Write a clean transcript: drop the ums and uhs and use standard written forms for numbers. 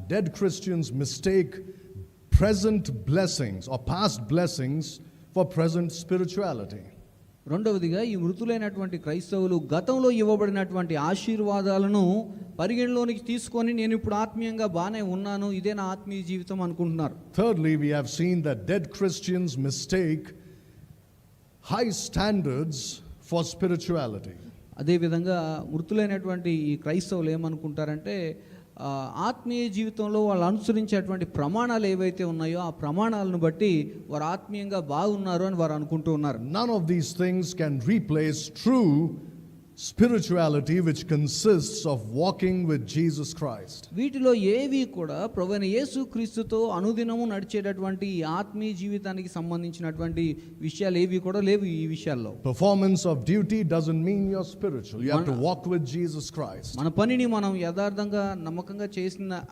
dead Christians mistake present blessings or past blessings for present spirituality. రెండవదిగా ఈ మృతులైనటువంటి క్రైస్తవులు గతంలో ఇవ్వబడినటువంటి ఆశీర్వాదాలను పరిగణలోనికి తీసుకొని నేను ఇప్పుడు ఆత్మీయంగా బాగానే ఉన్నాను, ఇదే నా ఆత్మీయ జీవితం అనుకుంటున్నారు. Thirdly, we have seen that dead Christians mistake high standards for spirituality. అదేవిధంగా మృతులైనటువంటి ఈ క్రైస్తవులు ఏమనుకుంటారంటే ఆత్మీయ జీవితంలో వాళ్ళు అనుసరించేటువంటి ప్రమాణాలు ఏవైతే ఉన్నాయో ఆ ప్రమాణాలను బట్టి వారు ఆత్మీయంగా బాగున్నారు అని వారు అనుకుంటూ ఉన్నారు. None of these things can replace true spirituality, which consists of walking with Jesus Christ. వీటిలో ఏవి కూడా ప్రభువైన యేసుక్రీస్తుతో అనుదినము నడిచేటటువంటి ఈ ఆత్మీయ జీవితానికి సంబంధించినటువంటి విషయాలు ఏవి కూడా లేవు ఈ విషయాల్లో. Performance of duty doesn't mean you're spiritual. You have to walk with Jesus Christ. మన పనిని మనం యథార్థంగా నమ్మకంగా చేసిన